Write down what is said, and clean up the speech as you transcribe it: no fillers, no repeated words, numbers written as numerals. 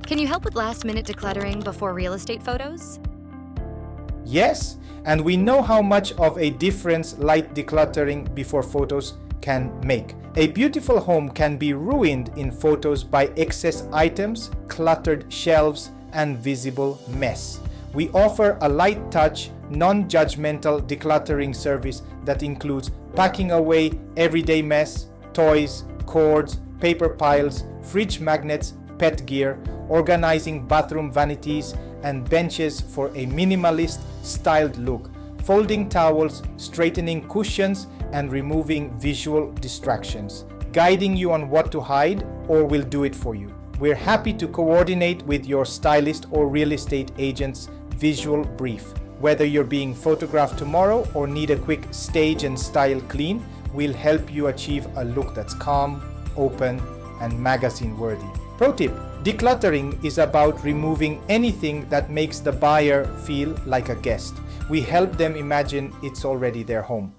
Can you help with last-minute decluttering before real estate photos? Yes, and we know how much of a difference light decluttering before photos can make. A beautiful home can be ruined in photos by excess items, cluttered shelves, and visible mess. We offer a light touch, non-judgmental decluttering service that includes packing away everyday mess, toys, cords, paper piles, fridge magnets, pet gear, organizing bathroom vanities and benches for a minimalist styled look, folding towels, straightening cushions, and removing visual distractions, guiding you on what to hide, or we'll do it for you. We're happy to coordinate with your stylist or real estate agent's visual brief. Whether you're being photographed tomorrow or need a quick stage and style clean, we'll help you achieve a look that's calm, open, and magazine worthy. Pro tip: decluttering is about removing anything that makes the buyer feel like a guest. We help them imagine it's already their home.